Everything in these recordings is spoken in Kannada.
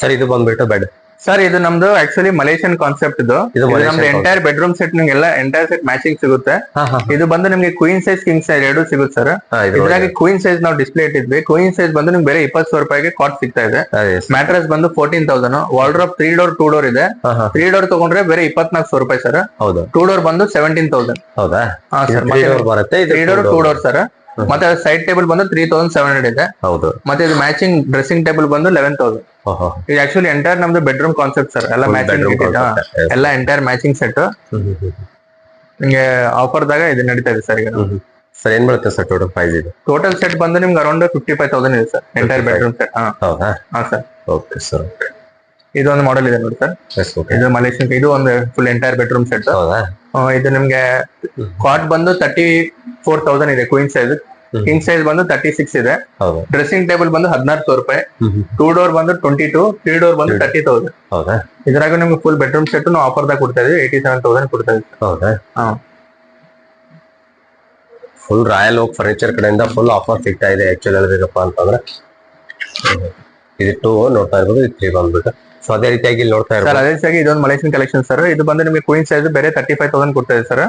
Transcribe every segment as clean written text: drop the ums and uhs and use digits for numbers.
ಸರ್ ಇದು ಬಂದ್ಬಿಟ್ಟು ಬೆಡ್. ಸರ್ ಇದು ನಮ್ದು ಆಕ್ಚುಲಿ ಮಲೇಷಿಯನ್ ಕಾನ್ಸೆಪ್ಟ್ ಇದು ನಮ್ದು ಎಂಟೈರ್ ಬೆಡ್ರೂಮ್ ಸೆಟ್ ನಿಮ್ಗೆ ಎಲ್ಲ ಎಂಟೈರ್ ಸೆಟ್ ಮ್ಯಾಚಿಂಗ್ ಸಿಗುತ್ತೆ. ಇದು ಬಂದು ನಿಮ್ಗೆ ಕ್ವೀನ್ ಸೈಜ್ ಕಿಂಗ್ ಸೈಜ್ ಎರಡು ಸಿಗುತ್ತೆ ಸರ್. ಇದ್ರಾಗಿ ಕ್ವೀನ್ ಸೈಜ್ ನಾವು ಡಿಸ್ಪ್ಲೇ ಇಟ್ಟಿದ್ವಿ. ಕ್ವೀನ್ ಸೈಜ್ ಬಂದು ನಿಮ್ಗೆ ಬೇರೆ 20,000 ರೂಪಾಯಿಗೆ ಕಾಟ್ ಸಿಗ್ತಾ ಇದೆ. ಮ್ಯಾಟ್ರಸ್ ಬಂದು 14,000. ವಾರ್ಡ್ರೋಬ್ 3 ಡೋರ್ 2 ಡೋರ್ ಇದೆ. 3 ಡೋರ್ ತಗೊಂಡ್ರೆ ಬೇರೆ 24,000 ರೂಪಾಯಿ ಸರ್. 2 ಡೋರ್ ಬಂದು 17,000. ಹೌದಾ? ಹಾ ಸರ್, 3 ಡೋರ್ 2 ಡೋರ್ ಸರ್. ಮತ್ತೆ ಸೈಡ್ ಟೇಬಲ್ ಬಂದು 3,700 ಇದೆ. ಹೌದು. ಮತ್ತೆ ಇದು ಮ್ಯಾಚಿಂಗ್ ಡ್ರೆಸ್ಸಿಂಗ್ ಟೇಬಲ್ ಬಂದು 11,000. ಇದು ಆಕ್ಚುಲಿ ಎಂಟೈರ್ ನಮ್ದು ಬೆಡ್ರೂಮ್ ಕಾನ್ಸೆಪ್ಟ್ ಸರ್. ಎಲ್ಲ ಮ್ಯಾಚಿಂಗ್ ಎಲ್ಲ ಎಂಟೈರ್ ಮ್ಯಾಚಿಂಗ್ ಸೆಟ್. ನಿಮ್ಗೆ ಆಫರ್ ದಾಗ ಇದು ನಡೀತಾ ಇದೆ ಸರ್ ಈಗ. ಸರ್ ಏನ್ ಬರುತ್ತೆ ಸರ್ ಟೋಟಲ್ ಪ್ರೈಸ್ ಇದು? ಟೋಟಲ್ ಸೆಟ್ ಬಂದು ನಿಮ್ಗೆ ಅರೌಂಡ್ 55,000 ಇದೆ ಸರ್ ಎಂಟೈರ್ ಬೆಡ್ರೂಮ್ ಸೆಟ್. ಹೌದಾ? ಹಾ ಸರ್. Okay sir. ಇದು ಒಂದು ಮಾಡೆಲ್ ಇದೆ ನೋಡಿ ಸರ್. ಇದು ಮಲೇಷಿಯನ್. ಇದು ಒಂದು ಫುಲ್ ಎಂಟೈರ್ ಬೆಡ್ರೂಮ್ ಸೆಟ್. ಇದು ನಿಮ್ಗೆ ಕಾಟ್ ಬಂದು 34,000 ಇದೆ ಕ್ವೀನ್ ಸೈಜ್. ಕಿಂಗ್ ಸೈಜ್ ಬಂದು 36 ಇದೆ. ಡ್ರೆಸ್ಸಿಂಗ್ ಟೇಬಲ್ ಬಂದು 16,000 ರೂಪಾಯಿ. 2 ಡೋರ್ ಬಂದು 22, 3 ಡೋರ್ ಬಂದು 30,000. ಇದ್ರಾಗ ನಿಮ್ಗೆ ಫುಲ್ ಬೆಡ್ರೂಮ್ ಸೆಟ್ ನಾವು ಆಫರ್ ದಾಗ ಕೊಡ್ತಾ ಇದೀವಿ. 87,000 ಕೊಡ್ತಾ ಇದೀವಿ. ಫುಲ್ ರಾಯಲ್ ಓಕ್ ಫರ್ನಿಚರ್ ಕಡೆಯಿಂದ ಫುಲ್ ಆಫರ್ ಸಿಗ್ತಾ ಇದೆ. ಆಕ್ಚುಲಿ ಹೇಳ್ಬೇಕಪ್ಪ ಅಂತಂದ್ರೆ ಇದು 2 ನೋಡ್ತಾ ಇರ್ಬೋದು, ಇದು 3 ಬಂದ್ಬಿಟ್ಟು. ಸೊ ಅದೇ ರೀತಿಯಾಗಿ ಇಲ್ಲಿ ನೋಡ್ತಾ ಇರ್ಬೋದು. ಅದೇ ರೀತಿಯಾಗಿ ಇದೊಂದು ಮಲೇಷಿಯನ್ ಕಲೆಕ್ಷನ್ ಸರ್. ಇದು ಬಂದು ನಿಮಗೆ ಕ್ವೀನ್ ಸೈಜ್ ಬೇರೆ 35,000 ಕೊಡ್ತಾ ಇದೆ ಸರ್.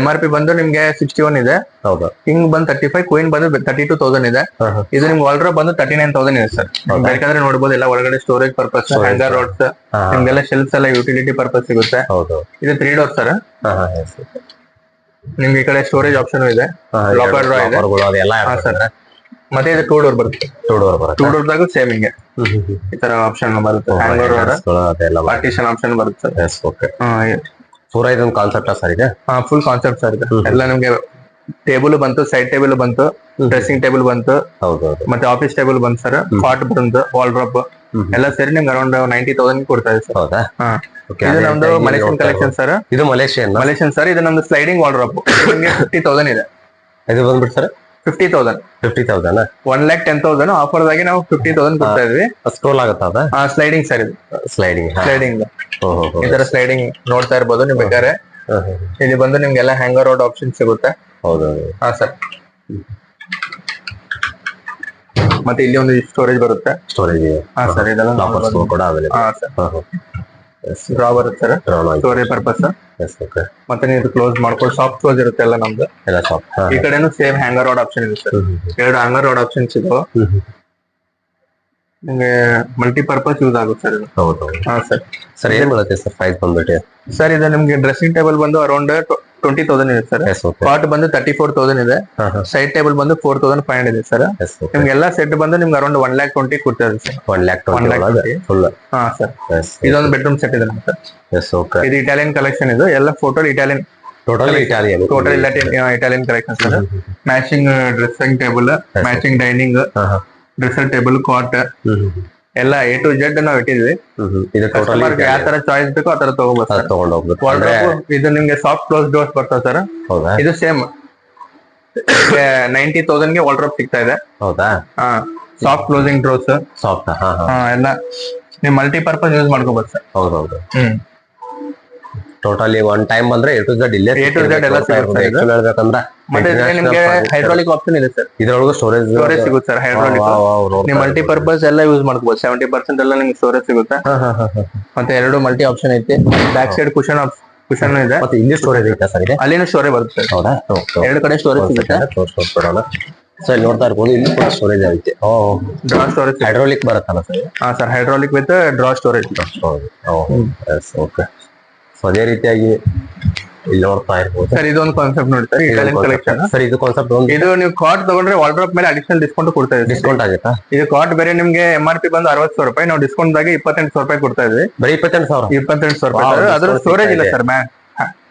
MRP ಬಂದು ನಿಮ್ಗೆ 61 ಇದೆ. ಹೌದಾ? ಕಿಂಗ್ ಬಂದು 35, ಕ್ವೀನ್ ಬಂದು 32,000 ಇದೆ. ಇದು ನಿಮ್ಗೆ ವಾರ್ಡ್ರೋಬ್ ಬಂದು 39,000 ಇದೆ ಸರ್. ಬೇಕಾದ್ರೆ ನೋಡಬಹುದು. ಎಲ್ಲ ಒಳಗಡೆ ಸ್ಟೋರೇಜ್ ಪರ್ಪಸ್, ಹ್ಯಾಂಗರ್ ರೋಡ್ಸ್, ನಿಮ್ಗೆಲ್ಲ ಶೆಲ್ಫ್ಸ್ ಎಲ್ಲ ಯುಟಿಲಿಟಿ ಪರ್ಪಸ್ ಸಿಗುತ್ತೆ. ಇದು 3 ಡೋರ್ ಸರ್. ನಿಮ್ಗೆ ಈ ಕಡೆ ಸ್ಟೋರೇಜ್ ಆಪ್ಷನ್ ಇದೆ, ಲಾಕರ್ ಡ್ರಾ ಇದೆ. ಮತ್ತೆ ಇದು 2 ಡೋರ್ ಬರುತ್ತೆ. 2 ಡೋರ್ ದಾಗ ಸೇಮ್ ಹಿಂಗೆ ಈ ತರ ಆಪ್ಷನ್ ಬರುತ್ತೆ. ಪಾರ್ಟಿಷನ್ ಆಪ್ಷನ್ ಬರುತ್ತೆ ಸರ್. ಪೂರಾ ಇದೊಂದು ಕಾನ್ಸೆಪ್ಟ್ ಸರ್ ಇದೆ. ಫುಲ್ ಕಾನ್ಸೆಪ್ಟ್ ಸರ್ ಇದೆ. ಎಲ್ಲ ನಿಮ್ಗೆ ಟೇಬಲ್ ಬಂತು, ಸೈಡ್ ಟೇಬಲ್ ಬಂತು, ಡ್ರೆಸ್ಸಿಂಗ್ ಟೇಬಲ್ ಬಂತು, ಮತ್ತೆ ಆಫೀಸ್ ಟೇಬಲ್ ಬಂತು ಸರ್. ಕಾಟ್ ಬಂತು, ವಾಲ್ಡ್ರಾಪ್ ಎಲ್ಲ ಸೇರಿ ನಿಮ್ಗೆ ಅರೌಂಡ್ 90,000 ಕೊಡ್ತಾ ಇದೆ ಸರ್. ಇದು ನಮ್ದು ಮಲೇಷಿಯನ್ ಕಲೆಕ್ಷನ್ ಸರ್. ಇದು ಮಲೇಷಿಯನ್ ಸರ್. ಇದು ನಮ್ದು ಸ್ಲೈಡಿಂಗ್ ವಾಲ್ಡ್ರಾಪ್. ನಿಮ್ಗೆ 50,000 ಇದೆ. ಇದು ಬಂದ್ಬಿಟ್ಟು ಸರ್ 50,000. 1,10,000 ಆಫರ್ ದಾಗಿ ನಾವು 50,000 ಕೊಡ್ತಾ ಇದ್ವಿ. ಸ್ಕ್ರೋಲ್ ಆಗುತ್ತಾ? Sliding sir. ಇದು ಸ್ಲೈಡಿಂಗ್ ಈ ತರ ಸ್ಲೈಡಿಂಗ್ ನೋಡ್ತಾ ಇರ್ಬೋದು ನೀವು ಬೇಕಾದ್ರೆ. ಇಲ್ಲಿ ಬಂದು ನಿಮ್ಗೆಲ್ಲ ಹ್ಯಾಂಗರ್ ರೋಡ್ ಆಪ್ಷನ್ ಸಿಗುತ್ತೆ. ಹಾ ಸರ್. ಮತ್ತೆ ಇಲ್ಲಿ ಒಂದು ಸ್ಟೋರೇಜ್ ಬರುತ್ತೆ. ಹಾ ಸರ್. ಇದೆಲ್ಲ ಕೂಡ ಅವೈಲೇಬಲ್. ಡ್ರಾ ಬರುತ್ತೆ ಸರ್, ಸ್ಟೋರೇಜ್ ಪರ್ಪಸ್. ಮತ್ತೆ ನೀವು ಕ್ಲೋಸ್ ಮಾಡ್ಕೊಂಡು ಸಾಫ್ಟ್ ಕ್ಲೋಸ್ ಇರುತ್ತೆ ಎಲ್ಲ ನಮ್ದು. ಈ ಕಡೆನೂ ಸೇಮ್ ಹ್ಯಾಂಗರ್ ರೋಡ್ ಆಪ್ಷನ್ ಇದೆ ಸರ್. 2 ಹ್ಯಾಂಗರ್ ರೋಡ್ ಆಪ್ಷನ್ಸ್ ಇದಾವೆ. ನಿಮ್ಗೆ ಮಲ್ಟಿಪರ್ಪಸ್ ಯೂಸ್ ಆಗುತ್ತೆ ಸರ್ ಇದು. ಹಾ ಸರ್. ಸರ್ ಏನ್ ಬರುತ್ತೆ ಸರ್ ಪ್ರೈಸ್ ಬಂದ್ಬಿಟ್ಟು? ಸರ್ ಇದು ನಿಮ್ಗೆ ಡ್ರೆಸ್ಸಿಂಗ್ ಟೇಬಲ್ ಬಂದು ಅರೌಂಡ್ 20,000 ಇದೆ ಸರ್. ಕಾಟ್ ಬಂದು 34,000 ಇದೆ. ಸೈಡ್ ಟೇಬಲ್ ಬಂದು 4,500 ಇದೆ ಸರ್. ನಿಮ್ಗೆ ಎಲ್ಲಾ ಸೆಟ್ ಬಂದು ನಿಮ್ಗೆ ಅರೌಂಡ್ 1,20,000 ಕೊಡ್ತಾರೆ ಸರ್. 1,20,000 ಹಾ ಸರ್. ಇದೊಂದು ಬೆಡ್ರೂಮ್ ಸೆಟ್ ಇದೆ ಸರ್. ಇದು ಇಟಾಲಿಯನ್ ಕಲೆಕ್ಷನ್. ಇದು ಎಲ್ಲ total Italian collection sir. Matching dressing table, matching dining, dresser table, cot ಎಲ್ಲ A to Z ನಾವು ಇಟ್ಟಿದ್ವಿ. ಯಾವ ತರ ಚಾಯ್ಸ್ ಬೇಕೋ ಆ ತರ ತಗೋಬಹುದು. ಇದು ನಿಮ್ಗೆ ಸಾಫ್ಟ್ ಕ್ಲೋಸ್ ಡೋರ್ಸ್ ಬರ್ತದೆ ಸರ್. ಇದು ಸೇಮ್ 90,000 ಗೆ ವಾಲ್ಡ್ರಾಪ್ ಸಿಗ್ತಾ ಇದೆ. ಸಾಫ್ಟ್ ಕ್ಲೋಸಿಂಗ್ ಡೋರ್ಸ್ ಎಲ್ಲ ನೀವು ಮಲ್ಟಿಪರ್ಪಸ್ ಯೂಸ್ ಮಾಡ್ಕೋಬಹುದು ಸರ್. ಟೋಟಲಿ ಒನ್ ಟೈಮ್ ಬಂದ್ರೆ A to Z ಇಲ್ಲೇ ಎಲ್ಲ ಹೇಳ್ಬೇಕಂದ್ರೆ. ಮತ್ತೆ ನಿಮ್ಗೆ ಹೈಡ್ರಾಲಿಕ್ ಆಪ್ಷನ್ ಇದೆ ಸರ್. ಇದ್ರೊಳಗೆ ಸ್ಟೋರೇಜ್ ಸಿಗುತ್ತೆ ಸರ್. ಹೈಡ್ರಾಲಿಕ್ ನೀವು ಮಲ್ಟಿಪರ್ಪಸ್ ಎಲ್ಲ ಯೂಸ್ ಮಾಡ್ಕೋಬಹುದು. 70% ಎಲ್ಲ ನಿಮ್ಗೆ ಸ್ಟೋರೇಜ್ ಸಿಗುತ್ತೆ. ಮತ್ತೆ 2 ಮಲ್ಟಿ ಆಪ್ಷನ್ ಐತಿ. ಬ್ಯಾಕ್ ಸೈಡ್ ಕುಶನ್ ಇದೆ. ಮತ್ತೆ ಇಲ್ಲಿ ಸ್ಟೋರೇಜ್ ಐತೆ ಸರ್. ಅಲ್ಲಿನೂ ಸ್ಟೋರೇಜ್ ಬರುತ್ತೆ. 2 ಕಡೆ ಸ್ಟೋರೇಜ್ ಸಿಗುತ್ತೆ. ಸರ್ ನೋಡ್ತಾ ಇರ್ಬೋದು, ಇಲ್ಲಿ ಕೂಡ ಸ್ಟೋರೇಜ್ ಐತೆ. ಡ್ರಾ ಸ್ಟೋರೇಜ್ ಹೈಡ್ರಾಲಿಕ್ ಬರುತ್ತಲ್ಲ ಸರ್? ಹಾ sir, hydraulic with draw storage. Okay. So ಅದೇ ರೀತಿಯಾಗಿ ಇಲ್ಲಿ ನೋಡ್ತಾ ಇರ್ಬೋದು ಸರ್. ಇದೊಂದು ಕಾನ್ಸೆಪ್ಟ್ ನೋಡಿ ಸರ್, ಇಟಾಲಿಯನ್ ಕಲೆಕ್ಷನ್ ಸರ್. ಇದು ಕಾನ್ಸೆಪ್ಟ್ ಇದು ನೀವು ಕಾಟ್ ತಗೊಂಡ್ರೆ ವಾಲ್ಡ್ರಾಪ್ ಮೇಲೆ ಅಡಿಷನಲ್ ಡಿಸ್ಕೌಂಟ್ ಕೊಡ್ತಾ ಇದ್ದೀವಿ. ಡಿಸ್ಕೌಂಟ್ ಆಗುತ್ತಾ? ಇದು ಕಾಟ್ ಬೇರೆ ನಿಮ್ಗೆ MRP ಬಂದು 60,000 ರೂಪಾಯಿ, ನಾವು ಡಿಸ್ಕೌಂಟ್ ದಾಗಿ 28,000 ರೂಪಾಯಿ ಕೊಡ್ತಾ ಇದ್ವಿ. ಬರೀ 28,000 ರೂಪಾಯಿ. ಅದ್ರ ಸ್ಟೋರೇಜ್ ಇಲ್ಲ sir.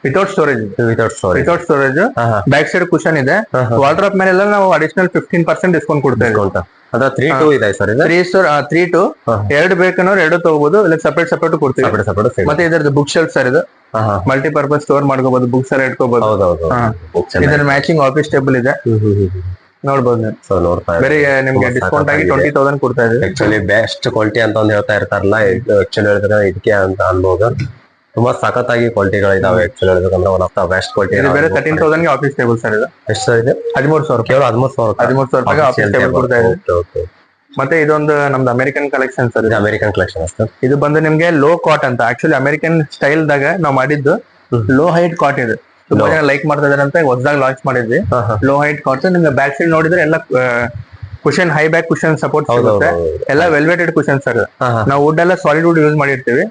Without storage back side cushion ಇದೆ. ವಾಲ್ಡ್ರಾಪ್ ಮೇಲೆ ನಾವು ಅಡಿಷನಲ್ 15% ಡಿಸ್ಕೌಂಟ್ ಕೊಡ್ತಾ ಇದ್ದೀವಿ. ಅದ 3-2 ಇದೆ ಸರ್. 3-2 2 ಬೇಕನ್ನೋರು 2 ತಗೋಬಹುದು. ಇಲ್ಲ ಸಪರೇಟ್ ಕೊಡ್ತೀವಿ. ಮತ್ತೆ ಇದರದ್ದು ಬುಕ್ ಶೆಲ್ಫ್ ಸರ್. ಇದು ಮಲ್ಟಿಪರ್ಪಸ್ ಸ್ಟೋರ್ ಮಾಡ್ಕೋಬಹುದು, ಬುಕ್ಸ್ ಎಲ್ಲ ಇಟ್ಕೋಬಹುದು. ಇದರ ಮ್ಯಾಚಿಂಗ್ ಆಫೀಸ್ ಟೇಬಲ್ ಇದೆ, ನೋಡ್ಬೋದು. ಬೇರೆ ನಿಮ್ಗೆ ಡಿಸ್ಕೌಂಟ್ ಆಗಿ 20,000 ಕೊಡ್ತಾ ಇದೆ. ಆಕ್ಚುಲಿ ಬೆಸ್ಟ್ ಕ್ವಾಲಿಟಿ ಅಂತ ಒಂದು ಹೇಳ್ತಾ ಇರ್ತಾರಲ್ಲ, ಇದು ಆಕ್ಚುಲಿ ಹೇಳಿದ್ರೆ ಇದಕ್ಕೆ ಅಂತ ಅನ್ಬೋದು. ತುಂಬಾ ಸಖತ್ತಾಗಿ ಕ್ವಾಲಿಟಿಗಳು ಇದಾವೆ. ಆಕ್ಚುಲಿ ಹೇಳ್ಬೇಕಂದ್ರೆ one of the best quality. ಬೇರೆ 13,000 ಗೆ ಆಫೀಸ್ ಟೇಬಲ್ ಸರ್. ಇದು ಎಷ್ಟು ಸರ್? ಇದೆ 13,000. ಕೇವಲ 13,000 ರೂಪಾಯಿಗೆ ಆಫೀಸ್ ಟೇಬಲ್ ಕೊಡ್ತಾ ಇದೆ. ಮತ್ತೆ ಇದೊಂದು ನಮ್ದು ಅಮೆರಿಕನ್ ಕಲೆಕ್ಷನ್ ಸರ್. ಇದು ಅಮೆರಿಕನ್ ಕಲೆಕ್ಷನ್ ಸರ್. ಇದು ಬಂದು ನಿಮ್ಗೆ ಲೋ ಕಾಟ್ ಅಂತ, ಆಕ್ಚುಲಿ ಅಮೆರಿಕನ್ ಸ್ಟೈಲ್ ದಾಗ ನಾವು ಮಾಡಿದ್ದು ಲೋ ಹೈಟ್ ಕಾಟ್ ಇದು. ತುಂಬಾ ಜನ ಲೈಕ್ ಮಾಡ್ತಾ ಇದಾರೆ ಅಂತ ಹೊಸದಾಗಿ ಲಾಂಚ್ ಮಾಡಿದ್ವಿ. ಲೋ ಹೈಟ್ ಕಾಟ್ ನಿಮ್ಗೆ ಬ್ಯಾಕ್ ಸೈಡ್ ನೋಡಿದ್ರೆ ಎಲ್ಲ cushion, high back cushion support ಸಿಗುತ್ತೆ. ಎಲ್ಲ ವೆಲ್ವೆಟೆಡ್ ಕುಶನ್ ಸರ್. ನಾವು ವುಡ್ ಎಲ್ಲ ಸಾಲಿಡ್ ವುಡ್ ಯೂಸ್ ಮಾಡಿರ್ತೀವಿ.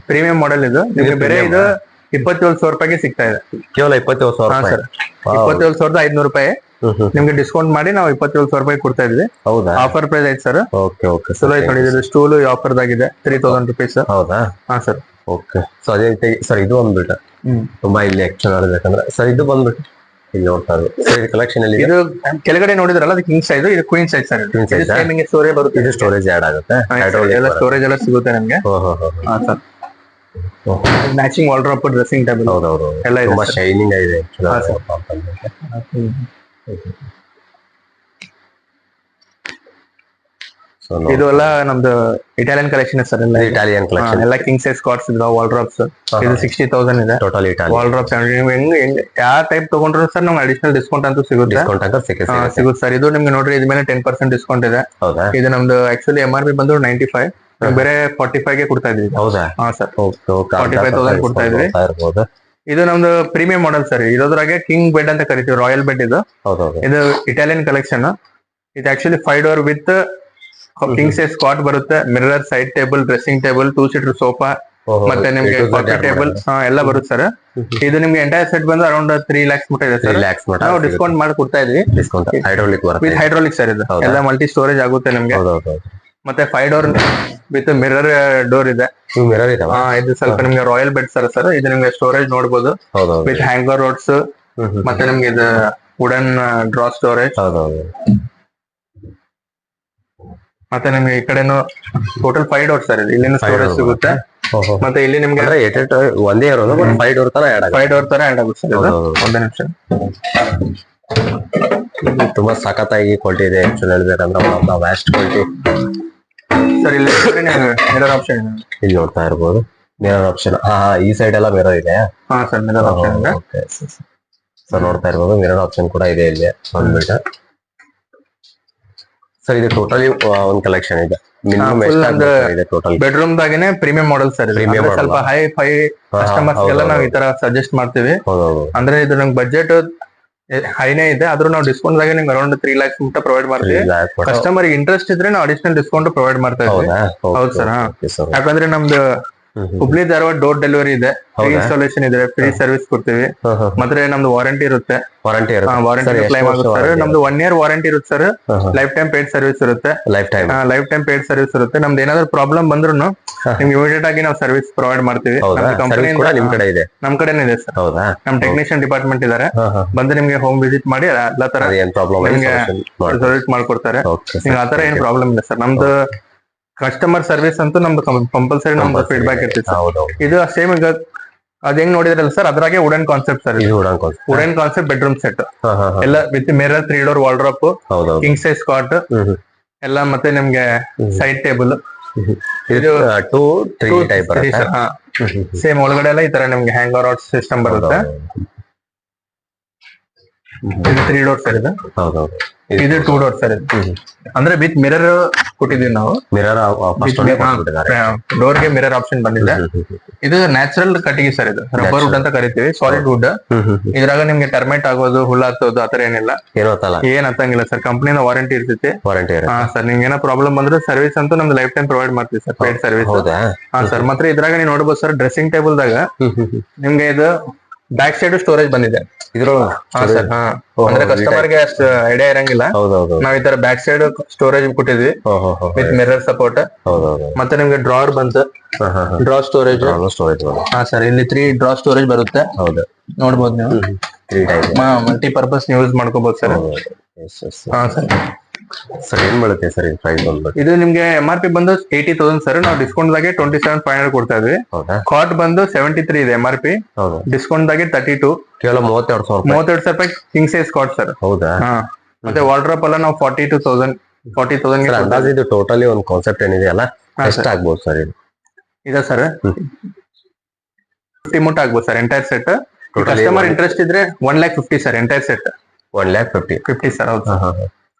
ಪ್ರೀಮಿಯಂ ಮಾಡೆಲ್ ಇದು. ನಿಮ್ಗೆ ಬೇರೆ ಇದು 27,000 ರೂಪಾಯಿಗೆ ಸಿಗ್ತಾ ಇದೆ. ಕೇವಲ 27,000 ಸರ್. 27,500 ರೂಪಾಯಿ ನಿಮ್ಗೆ ಡಿಸ್ಕೌಂಟ್ ಮಾಡಿ ನಾವು 27,000 ರೂಪಾಯಿ ಕೊಡ್ತಾ ಇದ್ವಿ. ಹೌದಾ? ಆಫರ್ ಪ್ರೈಸ್ ಐತೆ ಸರ್. Okay okay. ಚಲೋ ಐತೆ ನೋಡಿ. ಇದು ಸ್ಟೂಲ್ ಆಫರ್ ಆಗಿದೆ 3,000 rupees. ಹೌದಾ? ಹಾ ಸರ್. ಓಕೆ. ಸೊ ಅದೇ ರೀತಿ ಸರ್ ಇದು ಬಂದ್ಬಿಟ್ಟು ತುಂಬಾ ಇಲ್ಲಿ ಆಕ್ಚುಲ್ ನೋಡ್ಬೇಕಂದ್ರೆ ಸರ್ ಇದು ಬಂದ್ಬಿಟ್ಟು ಇಲ್ಲಿ ನೋಡ್ತಾ ಇದ್ದೀವಿ ಸರ್. ಇದು ಕಲೆಕ್ಷನ್ ಅಲ್ಲಿ ಇದು ಕೆಳಗಡೆ ನೋಡಿದ್ರಲ್ಲ ಅದು ಕಿಂಗ್ ಸೈಜ್, ಇದು ಕ್ವೀನ್ ಸೈಜ್ ಸರ್. ನಿಮಗೆ ಸ್ಟೋರೇಜ್ ಬರುತ್ತೆ. ಇದು ಸ್ಟೋರೇಜ್ ಆಡ್ ಆಗುತ್ತೆ. ಎಲ್ಲ ಸ್ಟೋರೇಜ್ ಎಲ್ಲ ಸಿಗುತ್ತೆ ನಿಮ್ಗೆ. ಹಾ sir. Matching wardrobe, dressing table ಹೌದೌದು ಎಲ್ಲ ಇದೆ. ತುಂಬಾ ಶೈನಿಂಗ್ ಆಗಿದೆ. ಇದು ಎಲ್ಲ ನಮ್ದು ಇಟಾಲಿಯನ್ ಕಲೆಕ್ಷನ್ ಸರ್. ಎಲ್ಲ ಇಟಾಲಿಯನ್ ಕಲೆಕ್ಷನ್ ಎಲ್ಲ ಕಿಂಗ್ ಸೈಜ್ ಕಾಟ್ಸ್ ಇದಾವೆ. ವಾಲ್ಡ್ರಾಪ್ಸ್ ಇದು 60,000 ಇದೆ ಟೋಟಲ್. ಇಟಾಲಿಯನ್ ವಾಲ್ಡ್ರಾಪ್ಸ್ ಹೆಂಗ್ ಯಾವ ಟೈಪ್ ತಗೊಂಡ್ರು ಸರ್ ನಮ್ಗೆ ಅಡಿಷನಲ್ ಡಿಸ್ಕೌಂಟ್ ಅಂತೂ ಸಿಗುತ್ತೆ. ಸಿಗುತ್ತೆ ಸರ್. ಇದು ನಿಮ್ಗೆ ನೋಡ್ರಿ ಇದ್ ಮೇಲೆ 10% ಡಿಸ್ಕೌಂಟ್ ಇದೆ. ಹೌದಾ? ಇದು ನಮ್ದು ಆಕ್ಚುಲಿ MRP ಬಂದು 95, ಬೇರೆ 45 ಗೆ ಕೊಡ್ತಾ ಇದ್ವಿ. ಹೌದಾ? ಹಾ ಸರ್. 45,000 ಕೊಡ್ತಾ ಇದ್ವಿ. ಇದು ನಮ್ದು ಪ್ರೀಮಿಯಂ ಮಾಡೆಲ್ ಸರ್. ಇರೋದ್ರಾಗೆ ಕಿಂಗ್ ಬೆಡ್ ಅಂತ ಕರಿತೀವಿ, ರಾಯಲ್ ಬೆಡ್ ಇದು. ಇದು ಇಟಾಲಿಯನ್ ಕಲೆಕ್ಷನ್. ಇದು actually 5 door with king size cot ಬರುತ್ತೆ. Mirror, side table, dressing table, 2 seater sofa, ಮತ್ತೆ ನಿಮ್ಗೆ ಕಾಫಿ ಟೇಬಲ್ ಎಲ್ಲ ಬರುತ್ತೆ ಸರ್. ಇದು ನಿಮ್ಗೆ ಎಂಟೈರ್ ಸೆಟ್ ಬಂದು ಅರೌಂಡ್ 3 lakhs ಮಟ್ಟ ಇದೆ ಸರ್. ನಾವು ಡಿಸ್ಕೌಂಟ್ ಮಾಡಿ ಕೊಡ್ತಾ ಇದ್ವಿ. With hydraulic sir. ಇದು ಎಲ್ಲ ಮಲ್ಟಿ ಸ್ಟೋರೇಜ್ ಆಗುತ್ತೆ ನಿಮ್ಗೆ. ಮತ್ತೆ 5 ಡೋರ್ ವಿತ್ ಮಿರರ್ ಡೋರ್ ಇದೆ. ಇದು ಸ್ವಲ್ಪ ನಿಮ್ಗೆ ರಾಯಲ್ ಬೆಡ್ ಸರ್. ಇದು ನಿಮ್ಗೆ ಸ್ಟೋರೇಜ್ ನೋಡಬಹುದು ವಿತ್ ಹ್ಯಾಂಗರ್ ರೋಡ್ಸ್. ಮತ್ತೆ ನಿಮ್ಗೆ ಇದು ವುಡನ್ ಡ್ರಾ ಸ್ಟೋರೇಜ್. ಮತ್ತೆ ನಿಮ್ಗೆ ಈ ಕಡೆನು ಟೋಟಲ್ 5 ಡೋರ್ ಸರ್. ಇಲ್ಲಿನ ಸ್ಟೋರೇಜ್ ಸಿಗುತ್ತೆ. ಮತ್ತೆ ಇಲ್ಲಿ ನಿಮ್ಗೆ ಒಂದೇ ಇರೋದು 5 ಡೋರ್ ತರ ಆಡ್ ಆಗುತ್ತೆ ಸರ್. ಒಂದೇ ನಿಮಿಷ. ತುಂಬಾ ಸಖತ್ತಾಗಿ ಕ್ವಾಲಿಟಿ ಇದೆ ಆಕ್ಚುಲಿ ಹೇಳ್ಬೇಕಂದ್ರೆ ವ್ಯಾಸ್ಟ್ ಕ್ವಾಲಿಟಿ ಸರ್. ಇಲ್ಲಿ ಮಿರರ್ ಆಪ್ಷನ್ ಇಲ್ಲಿ ನೋಡ್ತಾ ಇರ್ಬೋದು. ಮಿರರ್ ಆಪ್ಷನ್ ಈ ಸೈಡ್ ಎಲ್ಲ ಮಿರರ್ ಇದೆ. ಹಾ ಸರ್, ಮಿರರ್ ಆಪ್ಷನ್ ಇದೆ. ಸರ್ ನೋಡ್ತಾ ಇರ್ಬೋದು ಮಿರರ್ ಆಪ್ಷನ್ ಕೂಡ ಇದೆ ಇಲ್ಲಿ ಬಂದ್ಬಿಟ್ಟು. ಸರ್ ಇದು ಟೋಟಲಿ ಒಂದು ಕಲೆಕ್ಷನ್ ಇದೆ. ಟೋಟಲ್ ಬೆಡ್ರೂಮ್ ದಾಗೇನೆ ಪ್ರೀಮಿಯಂ ಮಾಡೆಲ್ ಸರ್. ಸ್ವಲ್ಪ ಹೈ ಫೈ ಕಸ್ಟಮರ್ಸ್ ಎಲ್ಲ ನಾವು ಈ ತರ ಸಜೆಸ್ಟ್ ಮಾಡ್ತೀವಿ. ಅಂದ್ರೆ ಇದು ನಮ್ಗೆ ಬಜೆಟ್ ಹೈನೇ ಇದೆ, ಆದ್ರೂ ನಾವು ಡಿಸ್ಕೌಂಟ್ ದಾಗೆ ನಿಮ್ಗೆ ಅರೌಂಡ್ 3 lakhs ಮುಟ್ಟ ಪ್ರೊವೈಡ್ ಮಾಡ್ತೀವಿ. ಕಸ್ಟಮರ್ ಇಂಟ್ರೆಸ್ಟ್ ಇದ್ರೆ ನಾವು ಅಡಿಷನಲ್ ಡಿಸ್ಕೌಂಟ್ ಪ್ರೊವೈಡ್ ಮಾಡ್ತಾ ಇದ್ದೀವಿ. ಹೌದು ಸರ್. ಯಾಕಂದ್ರೆ ನಮ್ದು ಹುಬ್ಳಿ ಧಾರವಾಡ ಡೋರ್ ಡೆಲಿವರಿ ಇದೆ, ಫ್ರೀ ಇನ್ಸ್ಟಾಲೇಷನ್ ಇದೆ, ಫ್ರೀ ಸರ್ವಿಸ್ ಕೊಡ್ತೀವಿ. ಮತ್ತೆ ನಮ್ದು ವಾರಂಟಿ ಇರುತ್ತೆ. ವಾರಂಟಿ ಕ್ಲೈಮ್ ಆಗುತ್ತೆ. ನಮ್ದು 1 year ವಾರಂಟಿ ಇರುತ್ತೆ sir. Life time paid service ಇರುತ್ತೆ. ಲೈಫ್ ಟೈಮ್ ಪೇಡ್ ಸರ್ವಿಸ್ ಇರುತ್ತೆ. ನಮ್ದು ಏನಾದ್ರು ಪ್ರಾಬ್ಲಮ್ ಬಂದ್ರು ನಿಮ್ಗೆ ಇಮಿಡಿಯೇಟ್ ಆಗಿ ನಾವು ಸರ್ವಿಸ್ ಪ್ರೊವೈಡ್ ಮಾಡ್ತೀವಿ. ನಿಮ್ ಕಡೆ ಇದೆ? ನಮ್ ಕಡೆನೇ ಇದೆ ಸರ್. ನಮ್ ಟೆಕ್ನಿಷಿಯನ್ ಡಿಪಾರ್ಟ್ಮೆಂಟ್ ಇದಾರೆ. ಬಂದು ನಿಮ್ಗೆ ಹೋಮ್ ವಿಸಿಟ್ ಮಾಡಿ ಎಲ್ಲಾ ತರ ನಿಮ್ಗೆ ಸರ್ವಿಸ್ ಮಾಡ್ಕೊಡ್ತಾರೆ. ನಿಮ್ಗೆ ಆತರ ಏನ್ ಪ್ರಾಬ್ಲಮ್ ಇಲ್ಲ ಸರ್. ನಮ್ದು ಕಸ್ಟಮರ್ ಸರ್ವಿಸ್ ಅಂತೂ ನಮ್ದು ಕಂಪಲ್ಸರಿ ನಮ್ದು ಫೀಡ್ಬ್ಯಾಕ್ ಇರ್ತಿತ್ತು. ಇದು ಸೇಮ್ ಈಗ ಅದ್ ಹೆಂಗ್ ನೋಡಿದ್ರಲ್ಲ ಸರ್, ಅದ್ರಾಗೆ wooden concept sir. Wooden concept bedroom set ಎಲ್ಲ with mirror, 3 door wardrobe, king size cot ಎಲ್ಲ, ಮತ್ತೆ ನಿಮ್ಗೆ ಸೈಡ್ ಟೇಬಲ್. ಇದು 2, 3 ಸೇಮ್ ಒಳಗಡೆ ಎಲ್ಲ ಈ ತರ ನಿಮ್ಗೆ ಹ್ಯಾಂಗರ್ ಔಟ್ ಸಿಸ್ಟಮ್ ಬರುತ್ತೆ. ಇದು 3 ಡೋರ್ ಸರ್. ಇದು 2 ಡೋರ್ ಸರ್. ಅಂದ್ರೆ ವಿತ್ ಮಿರರ್ ಕೊಟ್ಟಿದೀವಿ ನಾವು. ಡೋರ್ ಗೆ ಮಿರರ್ ಆಪ್ಷನ್ ಬಂದಿದೆ. ಇದು ನ್ಯಾಚುರಲ್ ಕಟ್ಟಿಗೆ ಸರ್. ಇದು ರಬ್ಬರ್ ವುಡ್ ಅಂತ ಕರಿತೀವಿ, ಸಾಲಿಡ್ ವುಡ್. ಇದ್ರಾಗ ನಿಮ್ಗೆ ಟರ್ಮೇಟ್ ಆಗೋದು, ಹುಳ ಹತ್ತೋದು ಆತರ ಏನಿಲ್ಲ, ಏನ್ ಹತ್ತಂಗಿಲ್ಲ ಸರ್. ಕಂಪ್ನಿನ ವಾರಂಟಿ ಇರ್ತೈತಿ. ಹಾ ಸರ್. ನಿಮ್ಗೆ ಏನೋ ಪ್ರಾಬ್ಲಮ್ ಬಂದ್ರೆ ಸರ್ವಿಸ್ ಅಂತೂ ನಮ್ದು ಲೈಫ್ ಟೈಮ್ ಪ್ರೊವೈಡ್ ಮಾಡ್ತೀವಿ ಸರ್, ಪೇಡ್ ಸರ್ವಿಸ್. ಹಾ ಸರ್. ಮತ್ತೆ ಇದ್ರಾಗ ನೀವು ನೋಡ್ಬೋದು ಸರ್, ಡ್ರೆಸ್ಸಿಂಗ್ ಟೇಬಲ್ ದಾಗ ನಿಮ್ಗೆ ಇದು ಬ್ಯಾಕ್ ಸೈಡ್ ಸ್ಟೋರೇಜ್ ಬಂದಿದೆ. ಅಂದ್ರೆ ಕಸ್ಟಮರ್ ಗೆ ಅಷ್ಟು ಐಡಿಯಾ ಇರಂಗಿಲ್ಲ. ನಾವ್ ಈ ತರ ಬ್ಯಾಕ್ ಸೈಡ್ ಸ್ಟೋರೇಜ್ ಕೊಟ್ಟಿದ್ವಿ ವಿತ್ ಮಿರರ್ ಸಪೋರ್ಟ್. ಮತ್ತೆ ನಿಮ್ಗೆ ಡ್ರಾವರ್ ಬಂತು, ಡ್ರಾ ಸ್ಟೋರೇಜ್. ಹಾ ಸರ್. ಇಲ್ಲಿ 3 ಡ್ರಾ ಸ್ಟೋರೇಜ್ ಬರುತ್ತೆ. ನೋಡ್ಬೋದು ನೀವು. ಮಲ್ಟಿಪರ್ಪಸ್ ಯೂಸ್ ಮಾಡ್ಕೋಬಹುದು ಸರ್. ಹಾ ಸರ್. ಸರ್ ಏನ್ ಬೀಳುತ್ತೆ ಸರ್ ಈ ಪ್ರೈಸ್ ಬಂದ್ಬಿಟ್ಟು? ಇದು ನಿಮ್ಗೆ MRP ಬಂದು 80,000 ಸರ್. ನಾವು ಡಿಸ್ಕೌಂಟ್ ದಾಗೆ 27,500 ಕೊಡ್ತಾ ಇದ್ವಿ. ಕಾಟ್ ಬಂದು 73 ಇದೆ MRP. ಡಿಸ್ಕೌಂಟ್ ದಾಗೆ 32. ಕೇವಲ 32,000 ರೂಪಾಯಿ ಕಿಂಗ್ ಸೈಜ್ ಕಾಟ್ ಸರ್. ಹೌದಾ? ಮತ್ತೆ ವಾರ್ಡ್ರೋಬ್ ಎಲ್ಲ ನಾವು 40,000 ಅಂದಾಜು. ಇದು ಟೋಟಲಿ ಒಂದು ಕಾನ್ಸೆಪ್ಟ್ ಏನಿದೆ ಅಲ್ಲ, ಎಷ್ಟು ಆಗ್ಬೋದು ಸರ್ ಇದು? ಇದೆ ಸರ್ 50 ಮುಟ್ಟ ಆಗ್ಬೋದು sir entire set. Customer interest ಇದ್ರೆ 1,50,000 ಸರ್ ಎಂಟೈರ್ ಸೆಟ್. 1,50,000 ಸರ್. ಹೌದು.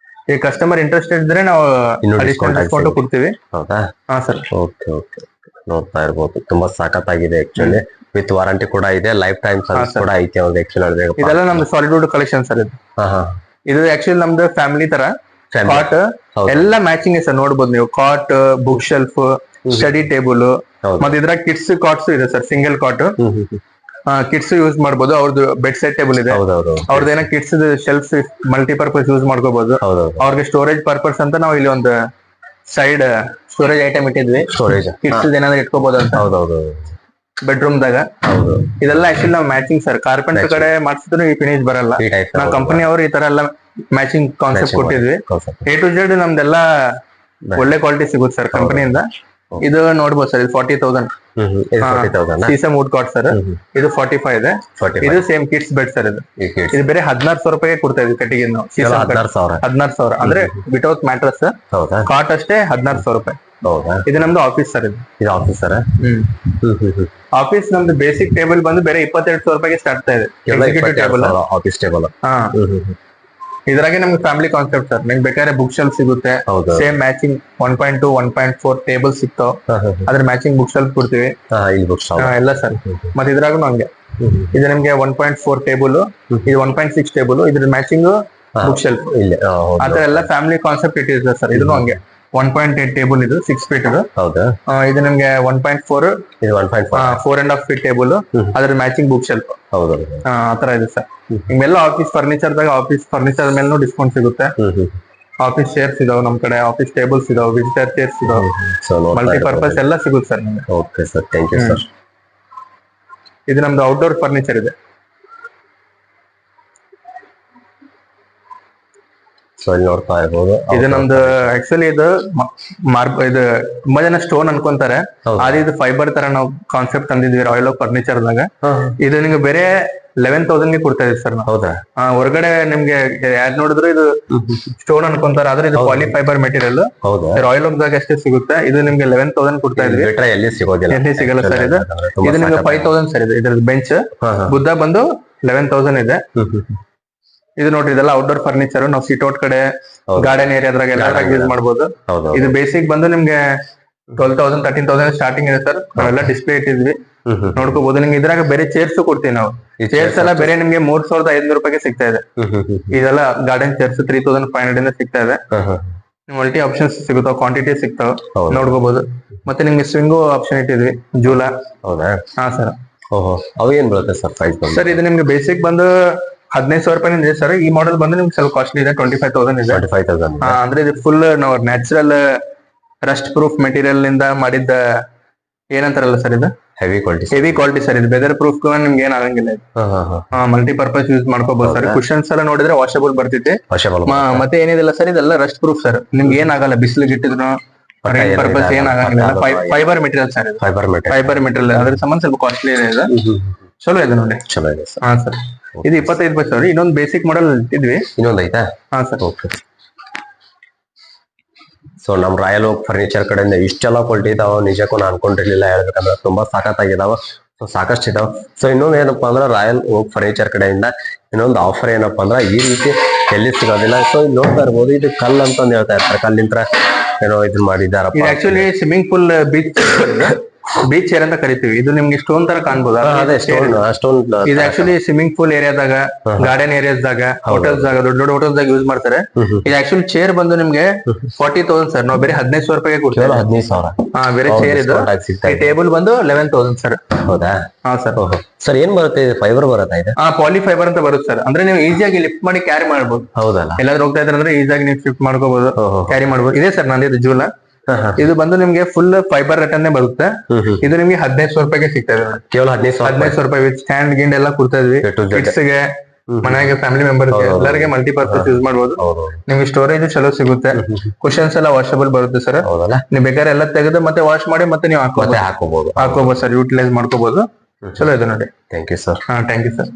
ಈ ಕಸ್ಟಮರ್ ಇಂಟ್ರೆಸ್ಟೆಡ್ ಇದ್ರೆ ನಾವು ಇನ್ನೂ ಅಡಿಷನಲ್ ಡಿಸ್ಕೌಂಟ್ ಕೊಡ್ತೀವಿ. ಹೌದಾ? ಹಾ ಸರ್. ಓಕೆ ಓಕೆ, ನೋಡ್ತಾ ಇರ್ಬೋದು ತುಂಬಾ ಸಖತ್ತಾಗಿದೆ ಆಕ್ಚುಲಿ. ವಿತ್ ವಾರಂಟಿ ಕೂಡ ಇದೆ, ಲೈಫ್ ಟೈಮ್ ಸರ್ವಿಸ್ ಕೂಡ ಐತೆ ಅವ್ರಿಗೆ ಆಕ್ಚುಲಿ. ಇದೆಲ್ಲ ನಮ್ದು ಸಾಲಿಡ್ವುಡ್ ಕಲೆಕ್ಷನ್ ಸರ್ ಇದು. ಇದು ಆಕ್ಚುಲಿ ನಮ್ದು ಫ್ಯಾಮಿಲಿ ತರ ಕಾಟ್ ಎಲ್ಲ ಮ್ಯಾಚಿಂಗ್ ಸರ್. ನೋಡ್ಬೋದು ನೀವು, ಕಾಟ್, ಬುಕ್ ಶೆಲ್ಫ್, ಸ್ಟಡಿ ಟೇಬಲ್, ಮತ್ತೆ ಇದ್ರಾಗ ಕಿಡ್ಸ್ ಕಾಟ್ಸ್ ಇದೆ ಸರ್, ಸಿಂಗಲ್ ಕಾಟ್. ಕಿಡ್ಸ್ ಯೂಸ್ ಮಾಡ್ಬೋದು. ಅವ್ರದ್ದು ಬೆಡ್ ಸೆಟ್ ಟೇಬಲ್ ಇದೆ, ಅವ್ರದ್ದು ಏನೋ ಕಿಡ್ಸ್ ಶೆಲ್ಫ್ ಮಲ್ಟಿಪರ್ಪಸ್ ಯೂಸ್ ಮಾಡ್ಕೋಬಹುದು. ಅವ್ರಿಗೆ ಸ್ಟೋರೇಜ್ ಪರ್ಪಸ್ ಅಂತ ನಾವು ಇಲ್ಲಿ ಒಂದು ಸೈಡ್ ಸ್ಟೋರೇಜ್ ಐಟಮ್ ಇಟ್ಟಿದ್ವಿ. ಸ್ಟೋರೇಜ್ ಕಿಡ್ಸ್ ಏನಾದ್ರು ಇಟ್ಕೋಬಹುದು ಅಂತ. ಹೌದೌದು, ಬೆಡ್ರೂಮ್ ದಾಗ. ಇದೆಲ್ಲ ಆಕ್ಚುಲಿ ನಾವು ಮ್ಯಾಚಿಂಗ್ ಸರ್. ಕಾರ್ಪೆಂಟರ್ ಕಡೆ ಮಾಡ್ಸಿದ್ರು ಈ ಫಿನಿಶ್ ಬರಲ್ಲ. ನಾವು ಕಂಪನಿ ಅವರು ಈ ತರ ಎಲ್ಲ ಮ್ಯಾಚಿಂಗ್ ಕಾನ್ಸೆಪ್ಟ್ ಕೊಟ್ಟಿದ್ವಿ. A to Z ನಮ್ದೆಲ್ಲ ಒಳ್ಳೆ ಕ್ವಾಲಿಟಿ ಸಿಗುತ್ತೆ ಸರ್ ಕಂಪನಿಯಿಂದ. ಇದು ನೋಡ್ಬೋದು ಸರ್, ಇದು 40,000 ಸೀಸಮ್ ವುಡ್ ಕಾಟ್ ಸರ್. ಇದು 45 ಇದೆ. ಇದು ಸೇಮ್ ಕಿಡ್ಸ್ ಬೆಡ್ ಸರ್. ಇದು ಬೇರೆ 16,000 ರೂಪಾಯಿ ಕೊಡ್ತಾ ಇದ್ವಿ ಕಟ್ಟಿಗೆ ನಾವು. 16,000 ಅಂದ್ರೆ ವಿತೌಟ್ ಮ್ಯಾಟ್ರಸ್ ಕಾಟ್ ಅಷ್ಟೇ 16,000 ರೂಪಾಯಿ. ಇದು ನಮ್ದು ಆಫೀಸ್ ಸರ್. ಇದು ಆಫೀಸ್ ಸರ್. ಆಫೀಸ್ ನಮ್ದು ಬೇಸಿಕ್ ಟೇಬಲ್ ಬಂದು ಬೇರೆ 22,000 ರೂಪಾಯಿಗೆ ಸ್ಟಾರ್ಟ್ ಇದೆ. Table, office table. ಇದ್ರಾಗೆ ನಮ್ಗೆ ಫ್ಯಾಮಿಲಿ ಕಾನ್ಸೆಪ್ಟ್ ಸರ್. ನಿಮ್ಗೆ ಬೇಕಾದ್ರೆ ಬುಕ್ ಶೆಲ್ಫ್ ಸಿಗುತ್ತೆ, ಸೇಮ್ ಮ್ಯಾಚಿಂಗ್ 1.2 1.4 ಟೇಬಲ್ ಸಿಗ್ತಾವ. ಅದ್ರ ಮ್ಯಾಚಿಂಗ್ ಬುಕ್ ಶೆಲ್ಫ್ ಕೊಡ್ತೀವಿ ಎಲ್ಲ ಸರ್. ಮತ್ತೆ ಇದ್ರಾಗೂ ಹಂಗೆ ಇದು ನಿಮ್ಗೆ 1.4 ಟೇಬಲ್, ಇದು 1.6 ಟೇಬಲ್, ಇದ್ರ ಮ್ಯಾಚಿಂಗ್ ಬುಕ್ ಶೆಲ್ಫ್ ಆತರ ಎಲ್ಲ ಫ್ಯಾಮಿಲಿ ಕಾನ್ಸೆಪ್ಟ್ ಇಟ್ಟಿದೆ ಸರ್. ಇದನ್ನು ಹಂಗೆ 1.8 ಟೇಬಲ್, ಇದು 6 ಫೀಟ್. ಇದು ನಿಮ್ಗೆ 1.4, 4.5 ಫೀಟ್ ಟೇಬಲ್, ಅದ್ರ ಮ್ಯಾಚಿಂಗ್ ಬುಕ್ ಶೆಲ್ಫ್ ಆತರ ಇದೆ ಸರ್. ನಿಮ್ಗೆಲ್ಲ ಆಫೀಸ್ ಫರ್ನಿಚರ್ ದಾಗ ಆಫೀಸ್ ಫರ್ನಿಚರ್ ಮೇಲೂ ಡಿಸ್ಕೌಂಟ್ ಸಿಗುತ್ತೆ. ಆಫೀಸ್ ಚೇರ್ಸ್ ಇದಾವೆ ನಮ್ ಕಡೆ, ಆಫೀಸ್ ಟೇಬಲ್ಸ್ ಇದಾವೆ, ವಿಸಿಟರ್ ಚೇರ್ಸ್ ಇದಾವೆ, ಮಲ್ಟಿಪರ್ಪಸ್ ಎಲ್ಲ ಸಿಗುತ್ತೆ ಸರ್ ನಿಮ್ಗೆ. Okay sir, thank you sir. ಇದು ನಮ್ದು ಔಟ್ಡೋರ್ ಫರ್ನಿಚರ್ ಇದೆ. ನೋಡ್ತಾ ಇರ್ಬೋದು. ಇದು ನಮ್ದು ಆಕ್ಚುಲಿ ಇದು ಇದು ತುಂಬಾ ಜನ ಸ್ಟೋನ್ ಅನ್ಕೊಂತಾರೆ, ಆದ್ರೆ ಇದು ಫೈಬರ್ ತರ ನಾವು ಕಾನ್ಸೆಪ್ಟ್ ತಂದಿದ್ವಿ ರಾಯಲ್ ಓಕ್ ಫರ್ನಿಚರ್ ದಾಗ. ಇದು ನಿಮ್ಗೆ ಬೇರೆ 11,000 ಗೆ ಕೊಡ್ತಾ ಇದೀವಿ ಸರ್ ನಾವು. ಹೌದಾ? ಹೊರಗಡೆ ನಿಮ್ಗೆ ಯಾರು ನೋಡಿದ್ರು ಇದು ಸ್ಟೋನ್ ಅನ್ಕೊಂತಾರೆ, ಆದ್ರೆ ಇದು ಪಾಲಿ ಫೈಬರ್ ಮೆಟೀರಿಯಲ್. ರಾಯಲ್ ಓಕ್ ದಾಗ ಅಷ್ಟೇ ಸಿಗುತ್ತೆ. ಇದು ನಿಮ್ಗೆ 11,000 ಕೊಡ್ತಾ ಇದ್ವಿ. ಎಲ್ಲಿ ಸಿಗಲ್ಲ ಸರ್. ಇದು ನಿಮ್ಗೆ 5,000 ಸರ್. ಇದು ಇದ್ರದ್ದು ಬೆಂಚ್ ಬುದ್ಧ ಬಂದು 11,000 ಇದೆ. ಇದು ನೋಡ್ರಿ, ಇದೆಲ್ಲ ಔಟ್ಡೋರ್ ಫರ್ನಿಚರ್. ನಾವು ಸಿಟ್ಔಟ್ ಕಡೆ, ಗಾರ್ಡನ್ ಏರಿಯಾದ್ರಾಗ ಎಲ್ಲ ಯೂಸ್ ಮಾಡಬಹುದು. ಇದು ಬೇಸಿಕ್ ಬಂದು ನಿಮ್ಗೆ 12,000 13,000 ಸ್ಟಾರ್ಟಿಂಗ್ ಇದೆ ಸರ್. ನಾವೆಲ್ಲ ಡಿಸ್ಪ್ಲೇ ಇಟ್ಟಿದ್ವಿ, ನೋಡ್ಕೋಬಹುದು. ನಿಮ್ಗೆ ಇದ್ರಾಗ ಬೇರೆ ಚೇರ್ಸ್ ಕೊಡ್ತೀವಿ ನಾವು. ಚೇರ್ಸ್ ಎಲ್ಲ ಬೇರೆ ನಿಮ್ಗೆ 3,500 ರೂಪಾಯಿಗೆ ಸಿಗ್ತಾ ಇದೆ. ಇದೆಲ್ಲ ಗಾರ್ಡನ್ ಚೇರ್ಸ್ 3,500 ಇಂದ ಸಿಗ್ತಾ ಇದೆ. ಮಲ್ಟಿ ಆಪ್ಷನ್ಸ್ ಸಿಗುತ್ತಾವ, ಕ್ವಾಂಟಿಟಿ ಸಿಗ್ತಾವ, ನೋಡ್ಕೋಬಹುದು. ಮತ್ತೆ ನಿಮ್ಗೆ ಸ್ವಿಂಗು ಆಪ್ಷನ್ ಇಟ್ಟಿದ್ವಿ, ಜೂಲಾ. ಹಾ ಸರ್. ಅವು ಏನ್ ಬರುತ್ತೆ ಸರ್ ಪ್ರೈಸ್? ಸರ್ ಇದು ನಿಮ್ಗೆ ಬೇಸಿಕ್ ಬಂದು 15,000 ರೂಪಾಯಿ ಇದೆ ಸರ್. ಈ ಮಾಡೆಲ್ ಬಂದು ನಿಮ್ಗೆ ಸ್ವಲ್ಪ ಕಾಸ್ಟ್ಲಿ ಇದೆ, 25,000 ಇದೆ. 25,000. ಅಂದ್ರೆ ಇದು ಫುಲ್ ನಾವು ನ್ಯಾಚುರಲ್ ರಸ್ಟ್ ಪ್ರೂಫ್ ಮೆಟೀರಿಯಲ್ ನಿಂದ ಮಾಡಿದ್ದ ಏನಂತಾರಲ್ಲ ಸರ್, ಇದು ಹೆವಿ ಕ್ವಾಲಿಟಿ ಸರ್. ಇದು ವೆದರ್ ಪ್ರೂಫ್ ನಿಮ್ಗೆ ಏನ್ ಆಗಂಗಿಲ್ಲ. ಮಲ್ಟಿಪರ್ಪಸ್ ಯೂಸ್ ಮಾಡ್ಕೋಬಹುದು ಸರ್. ಕುಶನ್ಸ್ ಎಲ್ಲ ನೋಡಿದ್ರೆ ವಾಷಬಲ್ ಬರ್ತೈತಿ. ಮತ್ತೆ ಏನಿದಿಲ್ಲ ಸರ್, ಇದೆಲ್ಲ ರಸ್ಟ್ ಪ್ರೂಫ್ ಸರ್. ನಿಮ್ಗೆ ಏನ್ ಆಗಲ್ಲ, ಬಿಸಿಲಿಗೆ ಇಟ್ಟಿದ್ರು ರೈನ್ ಪರ್ಪಸ್ ಏನ್ ಆಗಂಗಿಲ್ಲ. Fibre material sir. Fibre material ಅದ್ರ ಸಂಬಂಧ ಸ್ವಲ್ಪ ಕಾಸ್ಟ್ಲಿ ಇದೆ. ಚಲೋ ಇದೆ ನೋಡಿ. ಚಲೋ ಇದೆ ಹಾ ಸರ್. ಇದು 25,000. ಇನ್ನೊಂದು ಬೇಸಿಕ್ ಮಾಡೆಲ್ ಇಟ್ಟಿದ್ವಿ. ಇನ್ನೊಂದು ಐತಾ? ಹಾ ಸರ್. ಓಕೆ. ಸೊ ನಮ್ ರಾಯಲ್ ಓಕ್ ಫರ್ನಿಚರ್ ಕಡೆಯಿಂದ ಇಷ್ಟೆಲ್ಲ ಕ್ವಾಲಿಟಿ ಇದಾವ, ನಿಜಕ್ಕೂ ನಾನು ಅನ್ಕೊಂಡಿರ್ಲಿಲ್ಲ. ಹೇಳ್ಬೇಕಂದ್ರೆ ತುಂಬಾ ಸಾಕತ್ತಾಗಿದಾವ. ಸೊ ಸಾಕಷ್ಟು ಇದಾವ. ಸೊ ಇನ್ನೊಂದು ಏನಪ್ಪಾ ಅಂದ್ರೆ ರಾಯಲ್ ಓಕ್ ಫರ್ನಿಚರ್ ಕಡೆಯಿಂದ ಇನ್ನೊಂದು ಆಫರ್ ಏನಪ್ಪಾ ಅಂದ್ರೆ ಈ ರೀತಿ ಎಲ್ಲಿ ಸಿಗೋದಿಲ್ಲ. ಸೊ ಇಲ್ಲಿ ನೋಡ್ತಾ ಇರ್ಬೋದು, ಇದು ಕಲ್ಲು ಅಂತಂದು ಹೇಳ್ತಾ ಇರ್ತಾರೆ. ಕಲ್ಲಿಂತ್ರ ಏನೋ ಇದನ್ನ ಮಾಡಿದಾರಪ್ಪ. ಇದು actually swimming pool beach chair ಅಂತ ಕರಿತೀವಿ. ಇದು ನಿಮ್ಗೆ ಸ್ಟೋನ್ ತರ ಕಾಣ್ಬೋದು. ಇದು ಆಕ್ಚುಲಿ ಸ್ವಿಮ್ಮಿಂಗ್ ಪೂಲ್ ಏರಿಯಾದಾಗ, ಗಾರ್ಡನ್ ಏರಿಯಾಸ್ ದಾಗ, ಹೋಟೆಲ್ಸ್ ದಾಗ, ದೊಡ್ಡ ದೊಡ್ಡ ಹೋಟೆಲ್ಸ್ ದಾಗ ಯೂಸ್ ಮಾಡ್ತಾರೆ. ಇದು ಆಕ್ಚುಲಿ ಚೇರ್ ಬಂದು ನಿಮ್ಗೆ 40,000 ಸರ್. ನಾವು ಬೇರೆ 15,000 ರೂಪಾಯಿಗೆ ಕೊಡ್ತೀವಿ. 15,000. ಹಾ, ಬೇರೆ ಚೇರ್ ಇದು. ಟೇಬಲ್ ಬಂದು 11,000 ಸರ್. ಹೌದಾ? ಹಾ ಸರ್. ಸರ್ ಏನ್ ಬರುತ್ತೆ? ಫೈಬರ್ ಬರುತ್ತಾ ಇದೆ? ಪಾಲಿ ಫೈಬರ್ ಅಂತ ಬರುತ್ತೆ ಸರ್. ಅಂದ್ರೆ ನೀವು ಈಸಿಯಾಗಿ ಲಿಫ್ಟ್ ಮಾಡಿ ಕ್ಯಾರಿ ಮಾಡ್ಬೋದು. ಹೌದಲ್ಲ? ಎಲ್ಲಾದ್ರೂ ಹೋಗ್ತಾ ಇದ್ರೆ ಅಂದ್ರೆ ಈಸಿಯಾಗಿ ನೀವು ಶಿಫ್ಟ್ ಮಾಡ್ಕೋಬಹುದು, ಕ್ಯಾರಿ ಮಾಡ್ಬೋದು. ಇದೆ ಸರ್ ನಂದು, ಇದು ಜೂಲಾ. ಇದು ಬಂದು ನಿಮ್ಗೆ ಫುಲ್ ಫೈಬರ್ ರಿಟರ್ನ್ ಬರುತ್ತೆ. ಇದು ನಿಮ್ಗೆ 15,000 ರೂಪಾಯಿಗೆ ಸಿಗ್ತಾ ಇದೆ. ಕೇವಲ 15,000 ರೂಪಾಯಿ. ವಿತ್ ಸ್ಟ್ಯಾಂಡ್ ಗಿಂಡ್ ಎಲ್ಲ ಕೊಡ್ತಾ ಇದ್ವಿ. ಕಿಡ್ಸ್ ಗೆ, ಮನೆಗೆ, ಫ್ಯಾಮಿಲಿ ಮೆಂಬರ್ಸ್ ಎಲ್ಲರಿಗೆ ಮಲ್ಟಿಪರ್ಪಸ್ ಯೂಸ್ ಮಾಡಬಹುದು. ನಿಮ್ಗೆ ಸ್ಟೋರೇಜ್ ಚಲೋ ಸಿಗುತ್ತೆ. ಕುಶನ್ಸ್ ಎಲ್ಲ ವಾಷಬಲ್ ಬರುತ್ತೆ ಸರ್. ನೀವು ಬೇಕಾದ್ರೆ ಎಲ್ಲ ತೆಗೆದು ಮತ್ತೆ ವಾಶ್ ಮಾಡಿ ಮತ್ತೆ ನೀವು ಹಾಕೋಬಹುದು ಸರ್. ಯೂಟಿಲೈಸ್ ಮಾಡ್ಕೋಬಹುದು. ಚಲೋ ಇದೆ ನೋಡಿ. Thank you sir. Thank you sir.